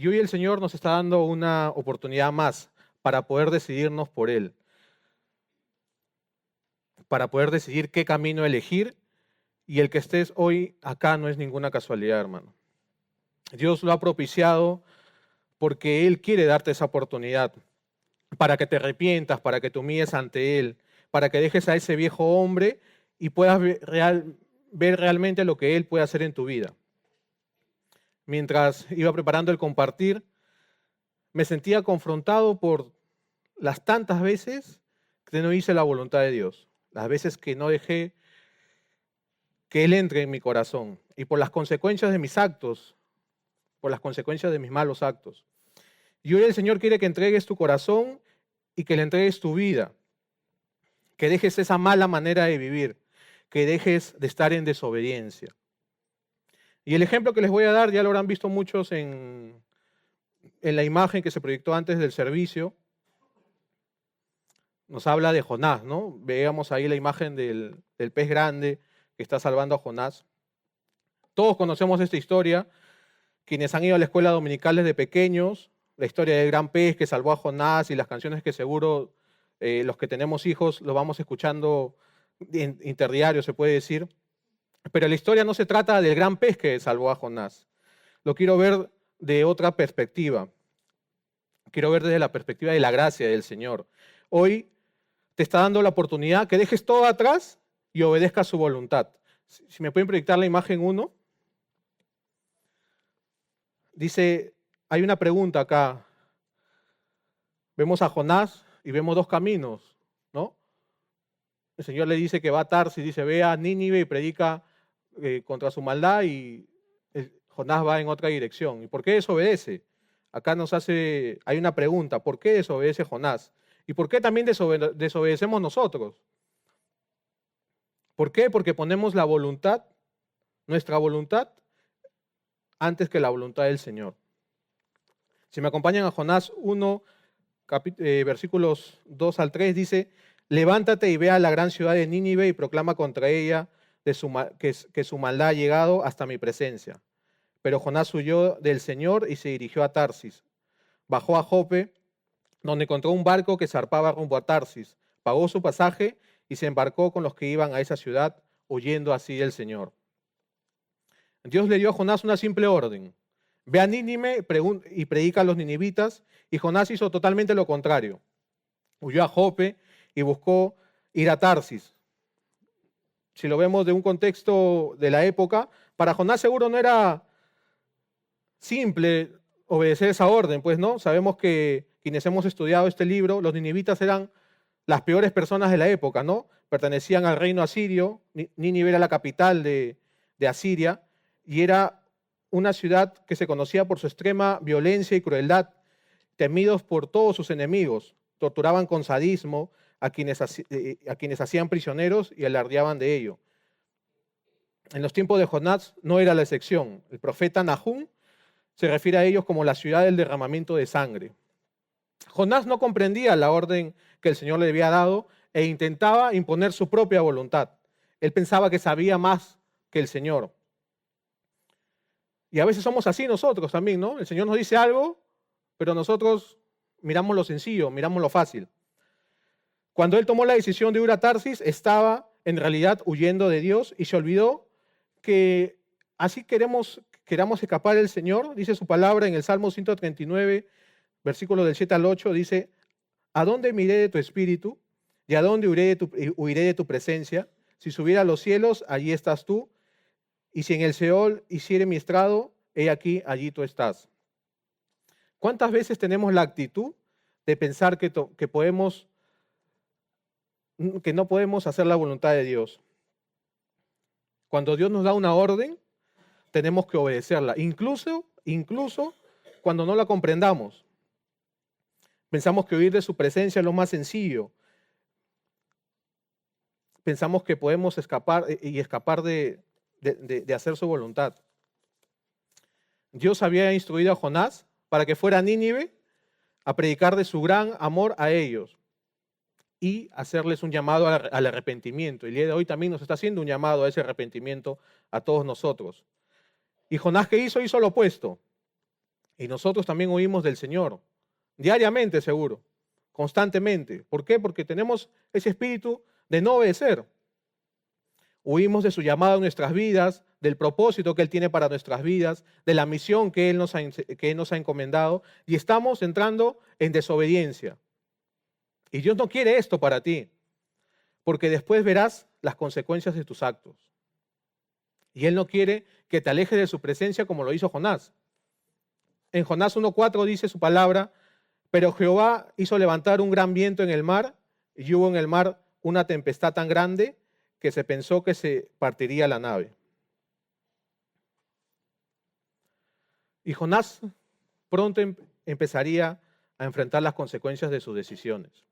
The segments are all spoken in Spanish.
Y hoy el Señor nos está dando una oportunidad más para poder decidirnos por Él, para poder decidir qué camino elegir. Y el que estés hoy acá no es ninguna casualidad, hermano. Dios lo ha propiciado porque Él quiere darte esa oportunidad para que te arrepientas, para que te humilles ante Él, para que dejes a ese viejo hombre y puedas ver realmente lo que Él puede hacer en tu vida. Mientras iba preparando el compartir, me sentía confrontado por las tantas veces que no hice la voluntad de Dios, las veces que no dejé que Él entre en mi corazón y por las consecuencias de mis actos, por las consecuencias de mis malos actos. Y hoy el Señor quiere que entregues tu corazón y que le entregues tu vida, que dejes esa mala manera de vivir, que dejes de estar en desobediencia. Y el ejemplo que les voy a dar, ya lo habrán visto muchos en la imagen que se proyectó antes del servicio, nos habla de Jonás, ¿no? Veamos ahí la imagen del pez grande que está salvando a Jonás. Todos conocemos esta historia, quienes han ido a la escuela dominical desde pequeños, la historia del gran pez que salvó a Jonás y las canciones que seguro los que tenemos hijos lo vamos escuchando interdiario, se puede decir. Pero la historia no se trata del gran pez que salvó a Jonás. Lo quiero ver de otra perspectiva. Quiero ver desde la perspectiva de la gracia del Señor. Hoy te está dando la oportunidad que dejes todo atrás y obedezcas su voluntad. Si me pueden proyectar la imagen 1. Dice, hay una pregunta acá. Vemos a Jonás y vemos dos caminos, ¿no? El Señor le dice que va a Tarsis, dice, ve a Nínive y predica contra su maldad, y Jonás va en otra dirección. ¿Y por qué desobedece? Acá hay una pregunta, ¿por qué desobedece Jonás? ¿Y por qué también desobedecemos nosotros? ¿Por qué? Porque ponemos la voluntad, nuestra voluntad, antes que la voluntad del Señor. Si me acompañan a Jonás 1, versículos 2 al 3, dice, levántate y ve a la gran ciudad de Nínive y proclama contra ella que su maldad ha llegado hasta mi presencia. Pero Jonás huyó del Señor y se dirigió a Tarsis. Bajó a Jope, donde encontró un barco que zarpaba rumbo a Tarsis. Pagó su pasaje y se embarcó con los que iban a esa ciudad, huyendo así del Señor. Dios le dio a Jonás una simple orden. Ve a Nínive y predica a los ninivitas, y Jonás hizo totalmente lo contrario. Huyó a Jope y buscó ir a Tarsis. Si lo vemos de un contexto de la época, para Jonás seguro no era simple obedecer esa orden, pues no. Sabemos que quienes hemos estudiado este libro, los ninivitas eran las peores personas de la época, ¿no? Pertenecían al reino asirio, Nínive era la capital de Asiria, y era una ciudad que se conocía por su extrema violencia y crueldad, temidos por todos sus enemigos. Torturaban con sadismo a quienes hacían prisioneros y alardeaban de ello. En los tiempos de Jonás no era la excepción. El profeta Nahum se refiere a ellos como la ciudad del derramamiento de sangre. Jonás no comprendía la orden que el Señor le había dado e intentaba imponer su propia voluntad. Él pensaba que sabía más que el Señor. Y a veces somos así nosotros también, ¿no? El Señor nos dice algo, pero nosotros miramos lo sencillo, miramos lo fácil. Cuando él tomó la decisión de ir a Tarsis, estaba en realidad huyendo de Dios y se olvidó que así queramos escapar del Señor. Dice su palabra en el Salmo 139, versículo del 7 al 8, dice, ¿a dónde miré de tu espíritu? ¿Y a dónde huiré de tu presencia? Si subiera a los cielos, allí estás tú. Y si en el Seol hiciere mi estrado, he aquí, allí tú estás. ¿Cuántas veces tenemos la actitud de pensar que no podemos hacer la voluntad de Dios? Cuando Dios nos da una orden, tenemos que obedecerla, incluso cuando no la comprendamos. Pensamos que huir de su presencia es lo más sencillo. Pensamos que podemos escapar de hacer su voluntad. Dios había instruido a Jonás para que fuera a Nínive a predicar de su gran amor a ellos y hacerles un llamado al arrepentimiento. Y el día de hoy también nos está haciendo un llamado a ese arrepentimiento a todos nosotros. ¿Y Jonás qué hizo? Hizo lo opuesto. Y nosotros también huimos del Señor, diariamente seguro, constantemente. ¿Por qué? Porque tenemos ese espíritu de no obedecer. Huimos de su llamado a nuestras vidas, del propósito que Él tiene para nuestras vidas, de la misión que Él nos ha encomendado, y estamos entrando en desobediencia. Y Dios no quiere esto para ti, porque después verás las consecuencias de tus actos. Y Él no quiere que te alejes de su presencia como lo hizo Jonás. En Jonás 1:4 dice su palabra: pero Jehová hizo levantar un gran viento en el mar, y hubo en el mar una tempestad tan grande que se pensó que se partiría la nave. Y Jonás pronto empezaría a enfrentar las consecuencias de sus decisiones.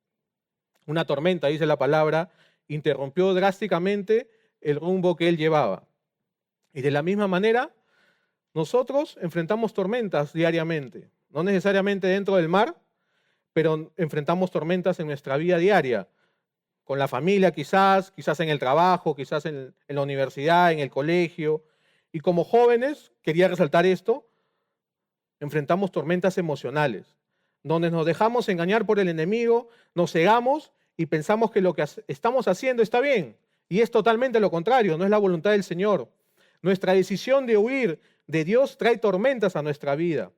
Una tormenta, dice la palabra, interrumpió drásticamente el rumbo que él llevaba. Y de la misma manera, nosotros enfrentamos tormentas diariamente, no necesariamente dentro del mar, pero enfrentamos tormentas en nuestra vida diaria, con la familia quizás en el trabajo, quizás en la universidad, en el colegio. Y como jóvenes, quería resaltar esto, enfrentamos tormentas emocionales, donde nos dejamos engañar por el enemigo, nos cegamos y pensamos que lo que estamos haciendo está bien. Y es totalmente lo contrario, no es la voluntad del Señor. Nuestra decisión de huir de Dios trae tormentas a nuestra vida.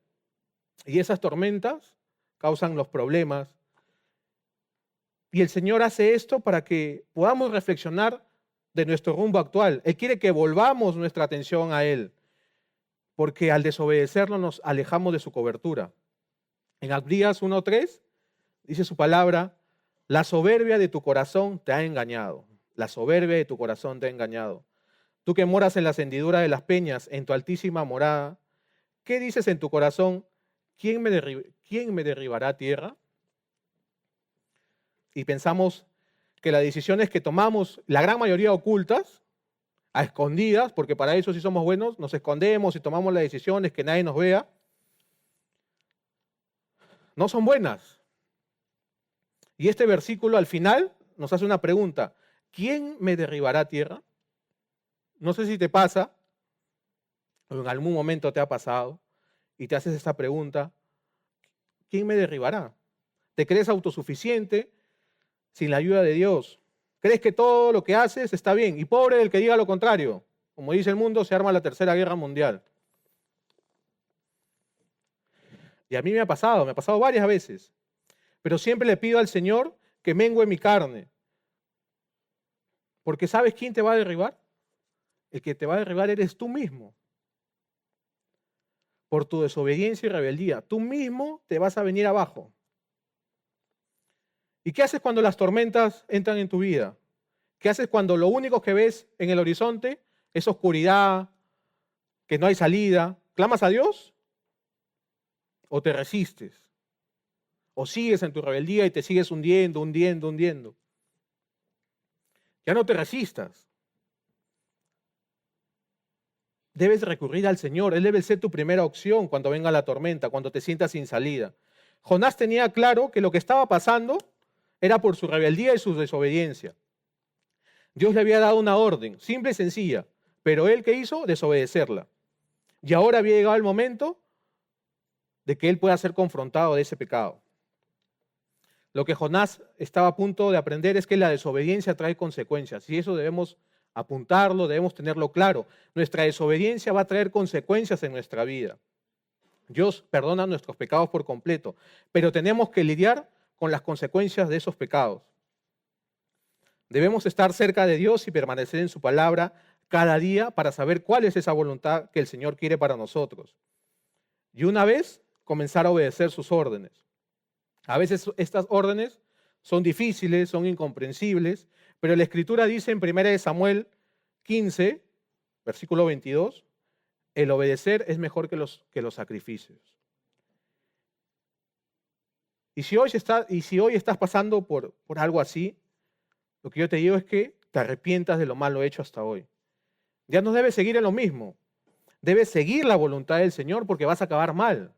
Y esas tormentas causan los problemas. Y el Señor hace esto para que podamos reflexionar de nuestro rumbo actual. Él quiere que volvamos nuestra atención a Él, porque al desobedecerlo nos alejamos de su cobertura. En Abdías 1:3 dice su palabra: la soberbia de tu corazón te ha engañado. La soberbia de tu corazón te ha engañado. Tú que moras en las hendiduras de las peñas, en tu altísima morada, ¿qué dices en tu corazón? ¿Quién me derribará a tierra? Y pensamos que las decisiones que tomamos, la gran mayoría ocultas, a escondidas, porque para eso sí somos buenos, nos escondemos y tomamos las decisiones que nadie nos vea, no son buenas. Y este versículo al final nos hace una pregunta: ¿quién me derribará a tierra? No sé si te pasa, o en algún momento te ha pasado, y te haces esta pregunta: ¿quién me derribará? ¿Te crees autosuficiente sin la ayuda de Dios? ¿Crees que todo lo que haces está bien? Y pobre del que diga lo contrario. Como dice el mundo, se arma la tercera guerra mundial. Y a mí me ha pasado varias veces. Pero siempre le pido al Señor que mengue mi carne. Porque ¿sabes quién te va a derribar? El que te va a derribar eres tú mismo. Por tu desobediencia y rebeldía. Tú mismo te vas a venir abajo. ¿Y qué haces cuando las tormentas entran en tu vida? ¿Qué haces cuando lo único que ves en el horizonte es oscuridad, que no hay salida? ¿Clamas a Dios? ¿O te resistes? ¿O sigues en tu rebeldía y te sigues hundiendo? Ya no te resistas. Debes recurrir al Señor. Él debe ser tu primera opción cuando venga la tormenta, cuando te sientas sin salida. Jonás tenía claro que lo que estaba pasando era por su rebeldía y su desobediencia. Dios le había dado una orden, simple y sencilla, pero él, ¿qué hizo? Desobedecerla. Y ahora había llegado el momento de que él pueda ser confrontado de ese pecado. Lo que Jonás estaba a punto de aprender es que la desobediencia trae consecuencias, y eso debemos apuntarlo, debemos tenerlo claro. Nuestra desobediencia va a traer consecuencias en nuestra vida. Dios perdona nuestros pecados por completo, pero tenemos que lidiar con las consecuencias de esos pecados. Debemos estar cerca de Dios y permanecer en su palabra cada día para saber cuál es esa voluntad que el Señor quiere para nosotros. Y una vez, comenzar a obedecer sus órdenes. A veces estas órdenes son difíciles, son incomprensibles, pero la Escritura dice en 1 Samuel 15, versículo 22, el obedecer es mejor que los sacrificios. Y si hoy estás pasando por algo así, lo que yo te digo es que te arrepientas de lo malo hecho hasta hoy. Ya no debes seguir en lo mismo. Debes seguir la voluntad del Señor porque vas a acabar mal.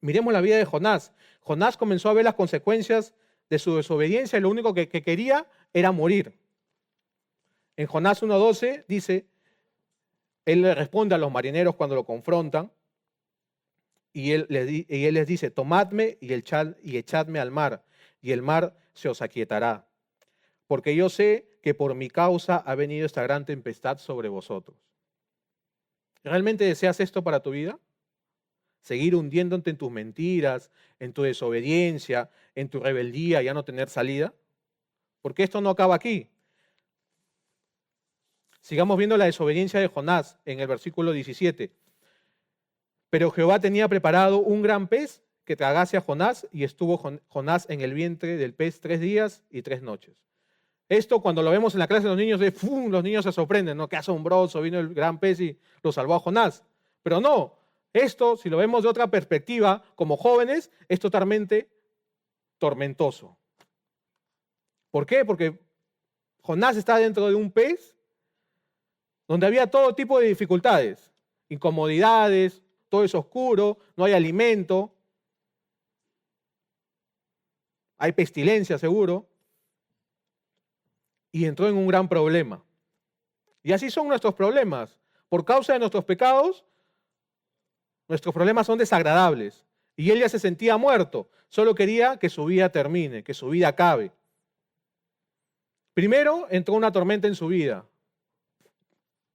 Miremos la vida de Jonás. Jonás comenzó a ver las consecuencias de su desobediencia y lo único que quería era morir. En Jonás 1:12 dice, él le responde a los marineros cuando lo confrontan, y él les dice, tomadme y echadme al mar, y el mar se os aquietará. Porque yo sé que por mi causa ha venido esta gran tempestad sobre vosotros. ¿Realmente deseas esto para tu vida? Seguir hundiéndote en tus mentiras, en tu desobediencia, en tu rebeldía, ya no tener salida. Porque esto no acaba aquí. Sigamos viendo la desobediencia de Jonás en el versículo 17. Pero Jehová tenía preparado un gran pez que tragase a Jonás, y estuvo Jonás en el vientre del pez 3 días y 3 noches. Esto cuando lo vemos en la clase de los niños, los niños se sorprenden, ¿no? Qué asombroso, vino el gran pez y lo salvó a Jonás. Pero no, esto, si lo vemos de otra perspectiva, como jóvenes, es totalmente tormentoso. ¿Por qué? Porque Jonás está dentro de un pez donde había todo tipo de dificultades, incomodidades, todo es oscuro, no hay alimento, hay pestilencia seguro, y entró en un gran problema. Y así son nuestros problemas. Por causa de nuestros pecados, nuestros problemas son desagradables. Y él ya se sentía muerto, solo quería que su vida termine, que su vida acabe. Primero entró una tormenta en su vida,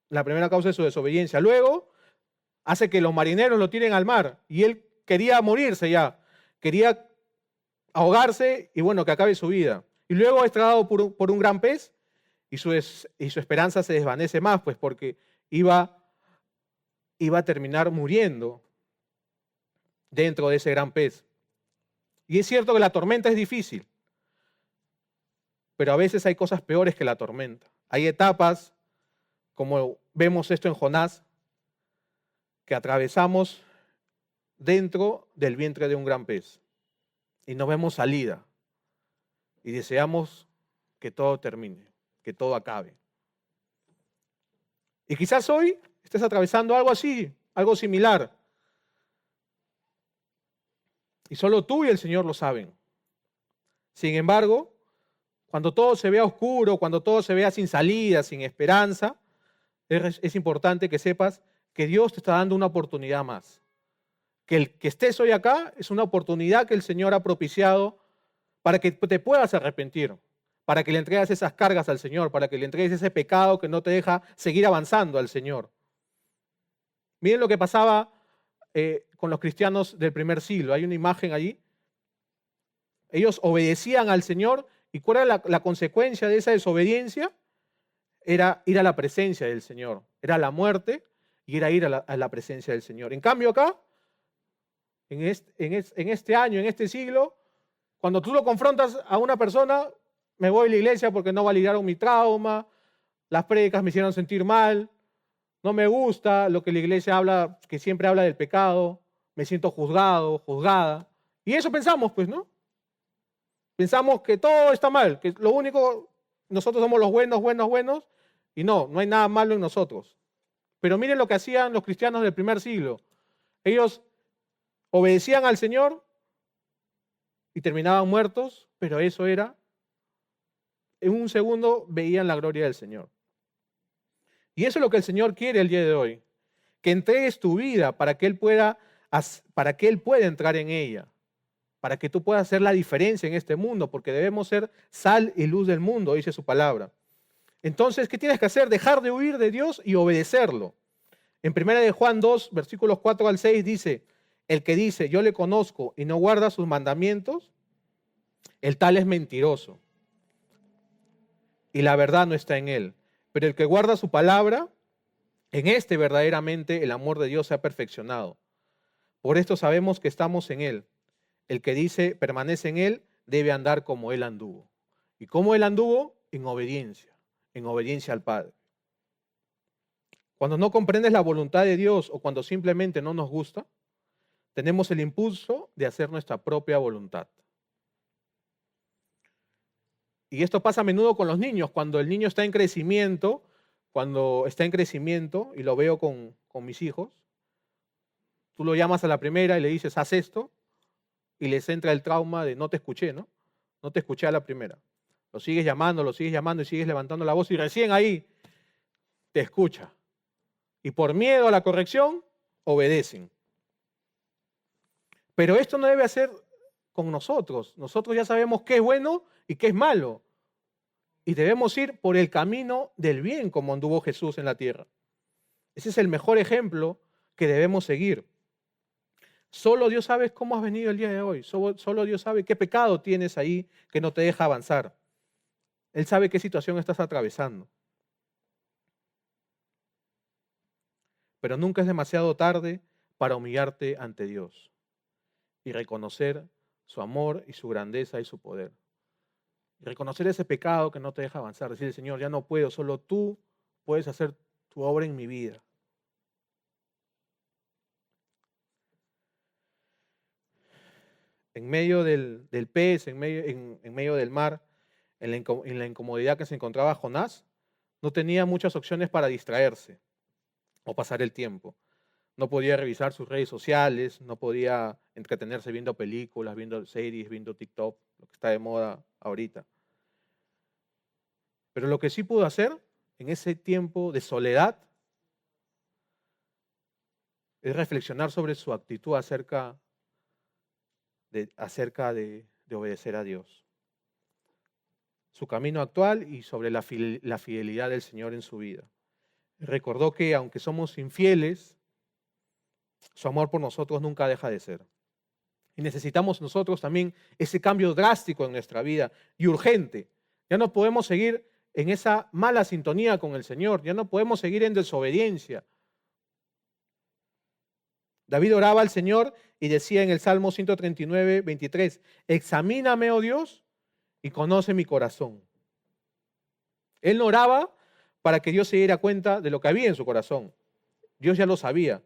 la primera causa de su desobediencia. Luego hace que los marineros lo tiren al mar y él quería morirse ya, quería ahogarse y bueno, que acabe su vida. Y luego es tragado por un gran pez y su esperanza se desvanece más, pues porque iba a terminar muriendo dentro de ese gran pez. Y es cierto que la tormenta es difícil, pero a veces hay cosas peores que la tormenta. Hay etapas, como vemos esto en Jonás, que atravesamos dentro del vientre de un gran pez y no vemos salida y deseamos que todo termine, que todo acabe. Y quizás hoy estés atravesando algo así, algo similar. Y solo tú y el Señor lo saben. Sin embargo, cuando todo se vea oscuro, cuando todo se vea sin salida, sin esperanza, es importante que sepas que Dios te está dando una oportunidad más. Que el que estés hoy acá es una oportunidad que el Señor ha propiciado para que te puedas arrepentir, para que le entregues esas cargas al Señor, para que le entregues ese pecado que no te deja seguir avanzando al Señor. Miren lo que pasaba con los cristianos del primer siglo. Hay una imagen allí. Ellos obedecían al Señor. ¿Y cuál era la consecuencia de esa desobediencia? Era ir a la presencia del Señor. Era la muerte y era ir a la presencia del Señor. En cambio acá, en este año, en este siglo, cuando tú lo confrontas a una persona, me voy a la iglesia porque no validaron mi trauma, las prédicas me hicieron sentir mal, no me gusta lo que la iglesia habla, que siempre habla del pecado, me siento juzgado, juzgada. Y eso pensamos, pues, ¿no? Pensamos que todo está mal, que lo único, nosotros somos los buenos, buenos, buenos, y no hay nada malo en nosotros. Pero miren lo que hacían los cristianos del primer siglo. Ellos obedecían al Señor y terminaban muertos, pero eso era, en un segundo veían la gloria del Señor. Y eso es lo que el Señor quiere el día de hoy, que entregues tu vida para que Él pueda entrar en ella, para que tú puedas hacer la diferencia en este mundo, porque debemos ser sal y luz del mundo, dice su palabra. Entonces, ¿qué tienes que hacer? Dejar de huir de Dios y obedecerlo. En 1 de Juan 2, versículos 4 al 6 dice, el que dice, yo le conozco y no guarda sus mandamientos, el tal es mentiroso. Y la verdad no está en él. Pero el que guarda su palabra, en este verdaderamente el amor de Dios se ha perfeccionado. Por esto sabemos que estamos en él. El que dice, permanece en él, debe andar como él anduvo. ¿Y cómo él anduvo? En obediencia al Padre. Cuando no comprendes la voluntad de Dios o cuando simplemente no nos gusta, tenemos el impulso de hacer nuestra propia voluntad. Y esto pasa a menudo con los niños, cuando el niño está en crecimiento, y lo veo con mis hijos, tú lo llamas a la primera y le dices, haz esto, y les entra el trauma de no te escuché, ¿no? No te escuché a la primera. Lo sigues llamando y sigues levantando la voz y recién ahí te escucha. Y por miedo a la corrección, obedecen. Pero esto no debe hacer con nosotros. Nosotros ya sabemos qué es bueno y qué es malo. Y debemos ir por el camino del bien como anduvo Jesús en la tierra. Ese es el mejor ejemplo que debemos seguir. Solo Dios sabe cómo has venido el día de hoy. Solo Dios sabe qué pecado tienes ahí que no te deja avanzar. Él sabe qué situación estás atravesando. Pero nunca es demasiado tarde para humillarte ante Dios y reconocer su amor y su grandeza y su poder. Y reconocer ese pecado que no te deja avanzar. Decirle, Señor, ya no puedo, solo tú puedes hacer tu obra en mi vida. En medio del pez, en medio del mar, en la incomodidad que se encontraba Jonás, no tenía muchas opciones para distraerse o pasar el tiempo. No podía revisar sus redes sociales, no podía entretenerse viendo películas, viendo series, viendo TikTok, lo que está de moda ahorita. Pero lo que sí pudo hacer en ese tiempo de soledad es reflexionar sobre su actitud acerca de obedecer a Dios. Su camino actual y sobre la fidelidad del Señor en su vida. Recordó que aunque somos infieles, su amor por nosotros nunca deja de ser. Y necesitamos nosotros también ese cambio drástico en nuestra vida y urgente. Ya no podemos seguir en esa mala sintonía con el Señor. Ya no podemos seguir en desobediencia. David oraba al Señor y decía en el Salmo 139, 23, examíname, oh Dios, y conoce mi corazón. Él no oraba para que Dios se diera cuenta de lo que había en su corazón. Dios ya lo sabía.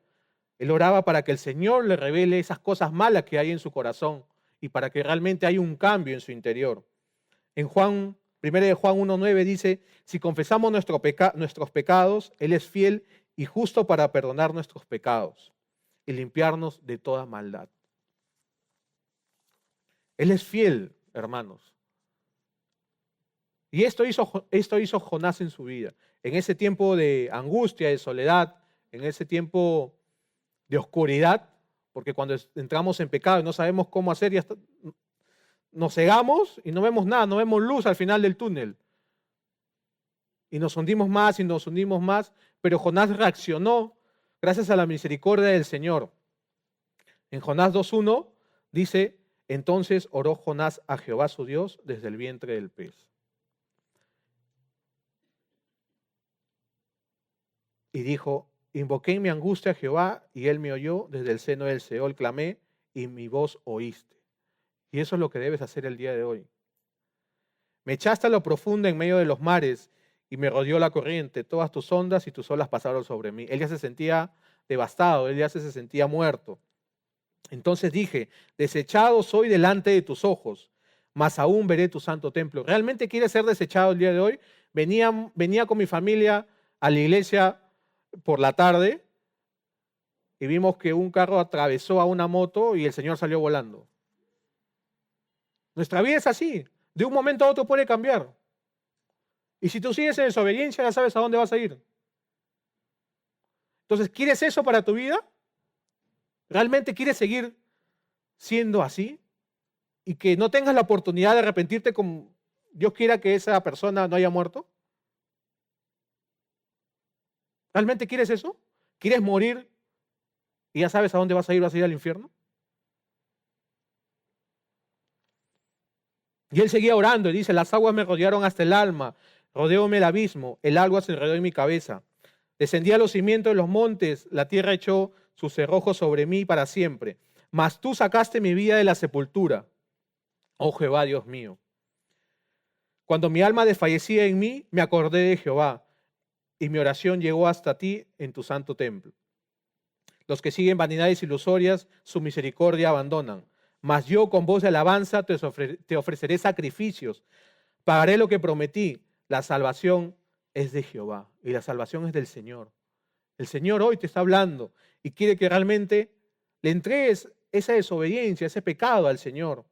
Él oraba para que el Señor le revele esas cosas malas que hay en su corazón y para que realmente haya un cambio en su interior. En 1 de Juan 1:9 dice, si confesamos nuestros pecados, Él es fiel y justo para perdonar nuestros pecados y limpiarnos de toda maldad. Él es fiel, hermanos. Y esto hizo Jonás en su vida. En ese tiempo de angustia, de soledad, en ese tiempo de oscuridad, porque cuando entramos en pecado y no sabemos cómo hacer, nos cegamos y no vemos nada, no vemos luz al final del túnel. Y nos hundimos más y nos hundimos más, pero Jonás reaccionó gracias a la misericordia del Señor. En Jonás 2:1 dice, entonces oró Jonás a Jehová su Dios desde el vientre del pez. Y dijo, invoqué en mi angustia a Jehová y él me oyó, desde el seno del Seol clamé y mi voz oíste. Y eso es lo que debes hacer el día de hoy. Me echaste a lo profundo en medio de los mares y me rodeó la corriente, todas tus ondas y tus olas pasaron sobre mí. Él ya se sentía devastado, él ya se sentía muerto. Entonces dije, desechado soy delante de tus ojos, mas aún veré tu santo templo. ¿Realmente quieres ser desechado el día de hoy? Venía con mi familia a la iglesia por la tarde y vimos que un carro atravesó a una moto y el Señor salió volando. Nuestra vida es así, de un momento a otro puede cambiar. Y si tú sigues en desobediencia, ya sabes a dónde vas a ir. Entonces, ¿quieres eso para tu vida? ¿Realmente quieres seguir siendo así? Y que no tengas la oportunidad de arrepentirte como Dios quiera que esa persona no haya muerto. ¿Realmente quieres eso? ¿Quieres morir y ya sabes a dónde vas a ir al infierno? Y él seguía orando y dice, las aguas me rodearon hasta el alma, rodeóme el abismo, el agua se enredó en mi cabeza. Descendí a los cimientos de los montes, la tierra echó sus cerrojos sobre mí para siempre. Mas tú sacaste mi vida de la sepultura, oh Jehová Dios mío. Cuando mi alma desfallecía en mí, me acordé de Jehová, y mi oración llegó hasta ti en tu santo templo. Los que siguen vanidades ilusorias, su misericordia abandonan. Mas yo con voz de alabanza te ofreceré sacrificios. Pagaré lo que prometí. La salvación es de Jehová y la salvación es del Señor. El Señor hoy te está hablando y quiere que realmente le entregues esa desobediencia, ese pecado al Señor.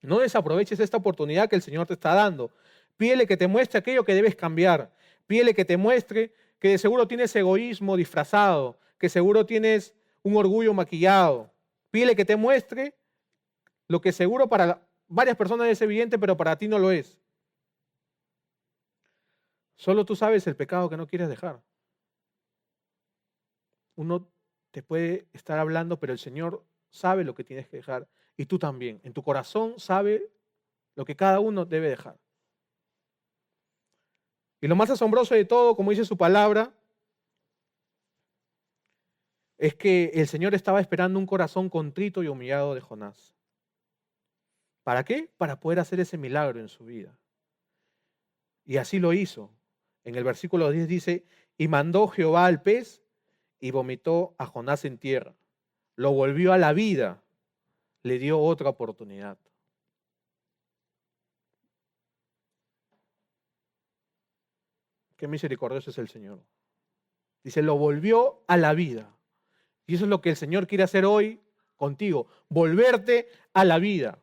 No desaproveches esta oportunidad que el Señor te está dando. Pídele que te muestre aquello que debes cambiar. Pídele que te muestre que de seguro tienes egoísmo disfrazado, que seguro tienes un orgullo maquillado, Pídele que te muestre lo que seguro para varias personas es evidente, pero para ti no lo es. Solo tú sabes el pecado que no quieres dejar. Uno te puede estar hablando, pero el Señor sabe lo que tienes que dejar y tú también. En tu corazón sabe lo que cada uno debe dejar. Y lo más asombroso de todo, como dice su palabra, es que el Señor estaba esperando un corazón contrito y humillado de Jonás. ¿Para qué? Para poder hacer ese milagro en su vida. Y así lo hizo. En el versículo 10 dice, y mandó Jehová al pez y vomitó a Jonás en tierra. Lo volvió a la vida, le dio otra oportunidad. Qué misericordioso es el Señor. Dice, lo volvió a la vida. Y eso es lo que el Señor quiere hacer hoy contigo, volverte a la vida.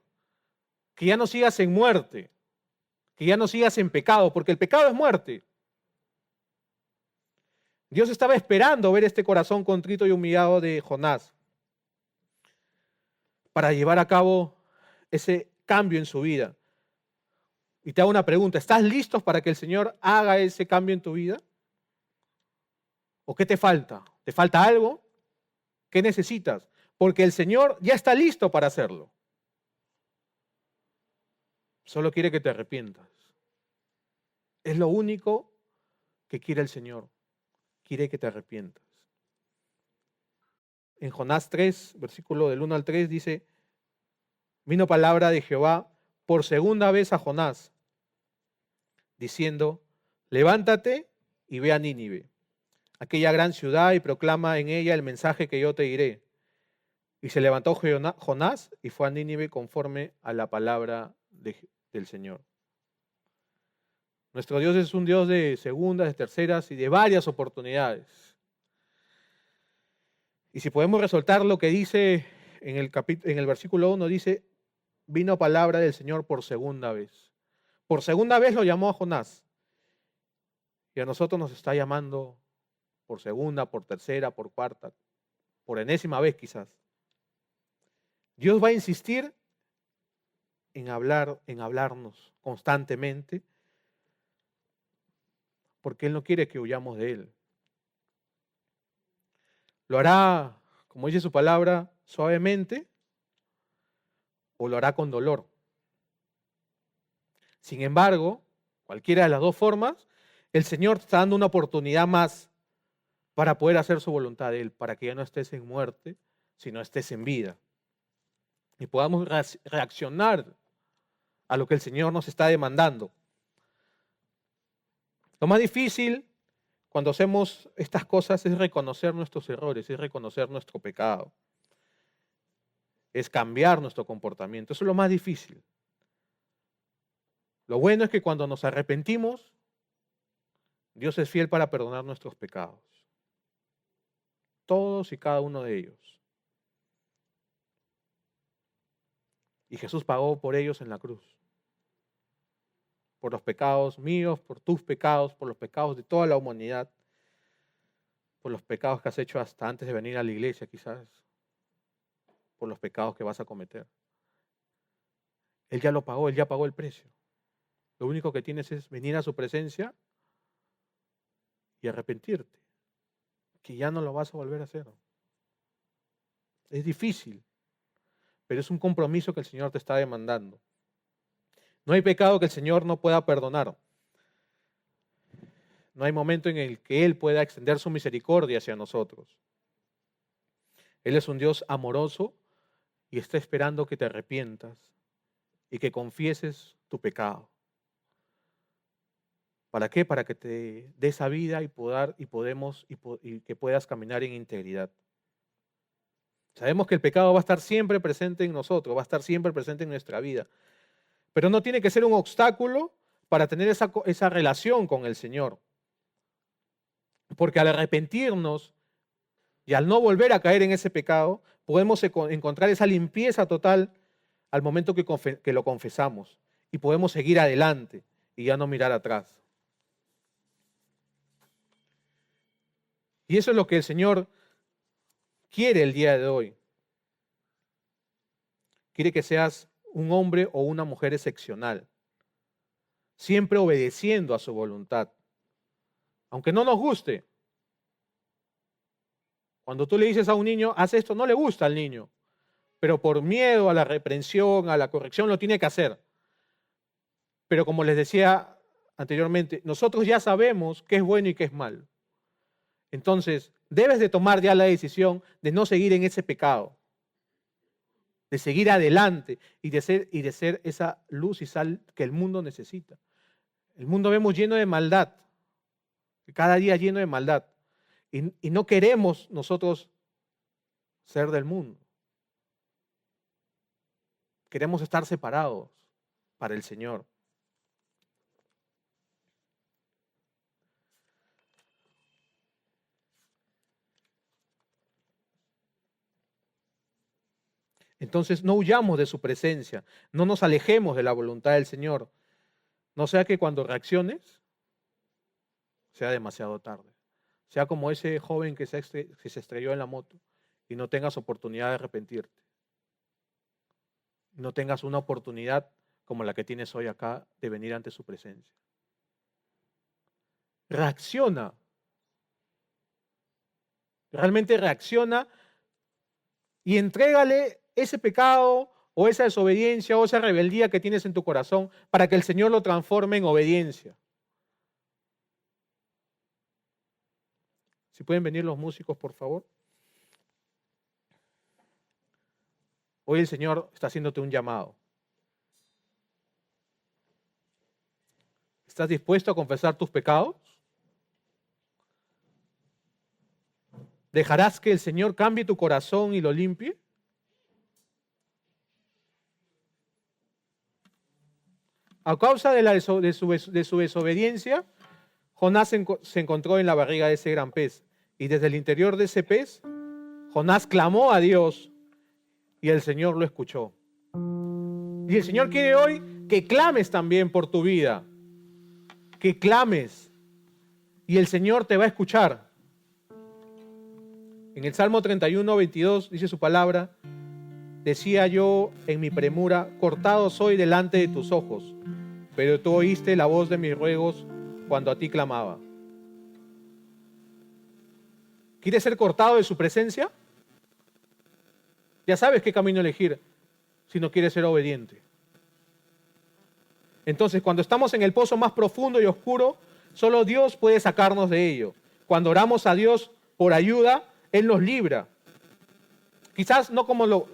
Que ya no sigas en muerte, que ya no sigas en pecado, porque el pecado es muerte. Dios estaba esperando ver este corazón contrito y humillado de Jonás para llevar a cabo ese cambio en su vida. Y te hago una pregunta, ¿estás listo para que el Señor haga ese cambio en tu vida? ¿O qué te falta? ¿Te falta algo? ¿Qué necesitas? Porque el Señor ya está listo para hacerlo. Solo quiere que te arrepientas. Es lo único que quiere el Señor. Quiere que te arrepientas. En Jonás 3, versículo del 1 al 3, dice, vino palabra de Jehová por segunda vez a Jonás, diciendo, levántate y ve a Nínive, aquella gran ciudad, y proclama en ella el mensaje que yo te diré. Y se levantó Jonás y fue a Nínive conforme a la palabra del Señor. Nuestro Dios es un Dios de segundas, de terceras y de varias oportunidades. Y si podemos resaltar lo que dice en el versículo 1, dice, vino palabra del Señor por segunda vez. Por segunda vez lo llamó a Jonás. Y a nosotros nos está llamando por segunda, por tercera, por cuarta, por enésima vez quizás. Dios va a insistir en hablarnos constantemente, porque Él no quiere que huyamos de Él. Lo hará, como dice su palabra, suavemente, o lo hará con dolor. Sin embargo, cualquiera de las dos formas, el Señor te está dando una oportunidad más para poder hacer su voluntad de Él, para que ya no estés en muerte, sino estés en vida. Y podamos reaccionar a lo que el Señor nos está demandando. Lo más difícil cuando hacemos estas cosas es reconocer nuestros errores, es reconocer nuestro pecado, es cambiar nuestro comportamiento. Eso es lo más difícil. Lo bueno es que cuando nos arrepentimos, Dios es fiel para perdonar nuestros pecados. Todos y cada uno de ellos. Y Jesús pagó por ellos en la cruz. Por los pecados míos, por tus pecados, por los pecados de toda la humanidad, por los pecados que has hecho hasta antes de venir a la iglesia quizás, por los pecados que vas a cometer. Él ya lo pagó, Él ya pagó el precio. Lo único que tienes es venir a su presencia y arrepentirte, que ya no lo vas a volver a hacer. Es difícil, pero es un compromiso que el Señor te está demandando. No hay pecado que el Señor no pueda perdonar. No hay momento en el que Él pueda extender su misericordia hacia nosotros. Él es un Dios amoroso y está esperando que te arrepientas y que confieses tu pecado. ¿Para qué? Para que te dé esa vida y que puedas caminar en integridad. Sabemos que el pecado va a estar siempre presente en nosotros, va a estar siempre presente en nuestra vida. Pero no tiene que ser un obstáculo para tener esa relación con el Señor. Porque al arrepentirnos y al no volver a caer en ese pecado, podemos encontrar esa limpieza total al momento que lo confesamos. Y podemos seguir adelante y ya no mirar atrás. Y eso es lo que el Señor quiere el día de hoy. quiere que seas un hombre o una mujer excepcional, siempre obedeciendo a su voluntad, aunque no nos guste. Cuando tú le dices a un niño, haz esto, no le gusta al niño, pero por miedo a la reprensión, a la corrección, lo tiene que hacer. Pero como les decía anteriormente, nosotros ya sabemos qué es bueno y qué es malo. Entonces, debes de tomar ya la decisión de no seguir en ese pecado, de seguir adelante y de ser esa luz y sal que el mundo necesita. El mundo vemos lleno de maldad, cada día lleno de maldad. Y no queremos nosotros ser del mundo. Queremos estar separados para el Señor. Entonces no huyamos de su presencia, no nos alejemos de la voluntad del Señor. No sea que cuando reacciones sea demasiado tarde. Sea como ese joven que se estrelló en la moto y no tengas oportunidad de arrepentirte. No tengas una oportunidad como la que tienes hoy acá de venir ante su presencia. Reacciona. Realmente reacciona y entrégale ese pecado o esa desobediencia o esa rebeldía que tienes en tu corazón para que el Señor lo transforme en obediencia. Si pueden venir los músicos, por favor. Hoy el Señor está haciéndote un llamado. ¿Estás dispuesto a confesar tus pecados? ¿Dejarás que el Señor cambie tu corazón y lo limpie? A causa de su desobediencia, Jonás se encontró en la barriga de ese gran pez. Y desde el interior de ese pez, Jonás clamó a Dios y el Señor lo escuchó. Y el Señor quiere hoy que clames también por tu vida. Que clames. Y el Señor te va a escuchar. En el Salmo 31, 22 dice su palabra: decía yo en mi premura, cortado soy delante de tus ojos, pero tú oíste la voz de mis ruegos cuando a ti clamaba. ¿Quieres ser cortado de su presencia? Ya sabes qué camino elegir si no quieres ser obediente. Entonces, cuando estamos en el pozo más profundo y oscuro, solo Dios puede sacarnos de ello. Cuando oramos a Dios por ayuda, Él nos libra. Quizás no como lo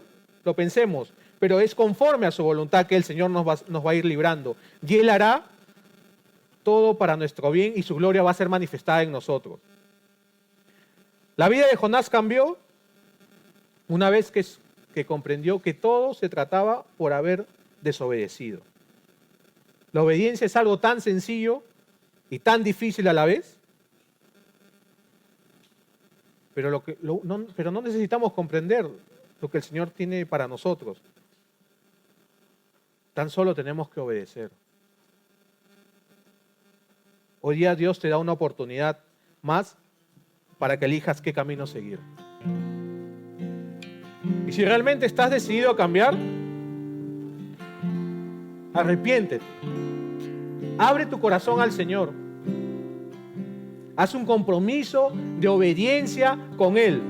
pensemos, pero es conforme a su voluntad que el Señor nos va a ir librando. Y Él hará todo para nuestro bien y su gloria va a ser manifestada en nosotros. La vida de Jonás cambió una vez que comprendió que todo se trataba por haber desobedecido. La obediencia es algo tan sencillo y tan difícil a la vez, pero no necesitamos comprender lo que el Señor tiene para nosotros. Tan solo tenemos que obedecer. Hoy día Dios te da una oportunidad más para que elijas qué camino seguir. Y si realmente estás decidido a cambiar, arrepiéntete. Abre tu corazón al Señor. Haz un compromiso de obediencia con Él.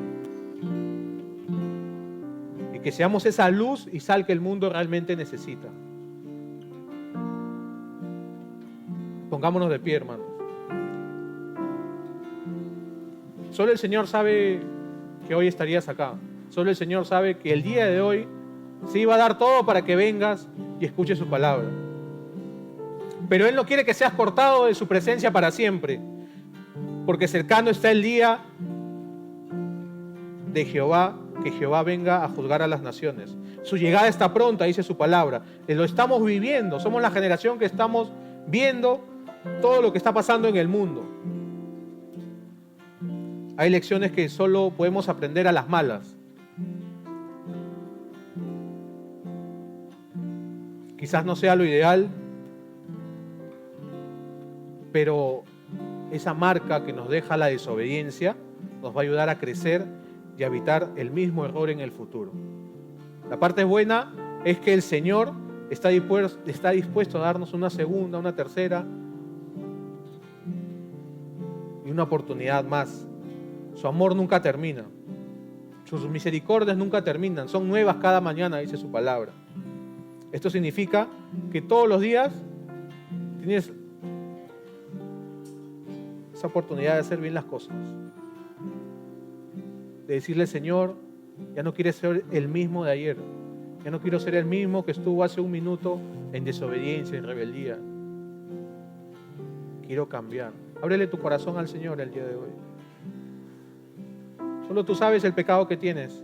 Y que seamos esa luz y sal que el mundo realmente necesita. Pongámonos de pie, hermanos. Solo el Señor sabe que hoy estarías acá. Solo el Señor sabe que el día de hoy se iba a dar todo para que vengas y escuches su palabra. Pero Él no quiere que seas cortado de su presencia para siempre, porque cercano está el día de Jehová, que Jehová venga a juzgar a las naciones. Su llegada está pronta, dice su palabra. Lo estamos viviendo, somos la generación que estamos viendo todo lo que está pasando en el mundo. Hay lecciones que solo podemos aprender a las malas. Quizás no sea lo ideal, pero esa marca que nos deja la desobediencia nos va a ayudar a crecer y a evitar el mismo error en el futuro. La parte buena es que el Señor está dispuesto a darnos una segunda, una tercera y una oportunidad más. Su amor nunca termina. Sus misericordias nunca terminan. Son nuevas cada mañana, dice su palabra. Esto significa que todos los días tienes esa oportunidad de hacer bien las cosas. De decirle, Señor, ya no quiero ser el mismo de ayer. Ya no quiero ser el mismo que estuvo hace un minuto en desobediencia, en rebeldía. Quiero cambiar. Ábrele tu corazón al Señor el día de hoy. Solo tú sabes el pecado que tienes.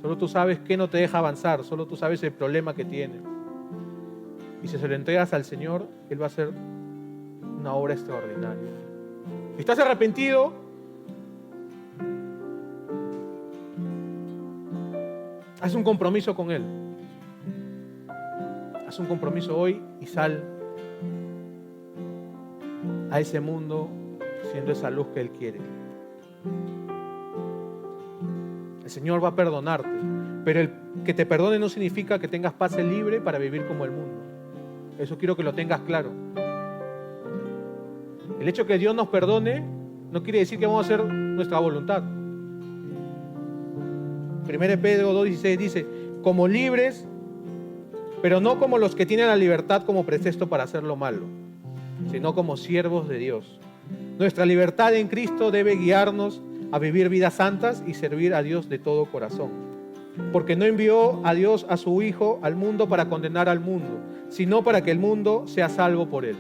Solo tú sabes qué no te deja avanzar. Solo tú sabes el problema que tienes. Y si se lo entregas al Señor, Él va a hacer una obra extraordinaria. Si estás arrepentido, haz un compromiso con Él. Haz un compromiso hoy y sal a ese mundo siendo esa luz que Él quiere. El Señor va a perdonarte, pero el que te perdone no significa que tengas pase libre para vivir como el mundo. Eso quiero que lo tengas claro. El hecho de que Dios nos perdone no quiere decir que vamos a hacer nuestra voluntad. 1 Pedro 2:16 dice, como libres, pero no como los que tienen la libertad como pretexto para hacer lo malo, sino como siervos de Dios. Nuestra libertad en Cristo debe guiarnos a vivir vidas santas y servir a Dios de todo corazón. Porque no envió a Dios a su Hijo al mundo para condenar al mundo, sino para que el mundo sea salvo por Él.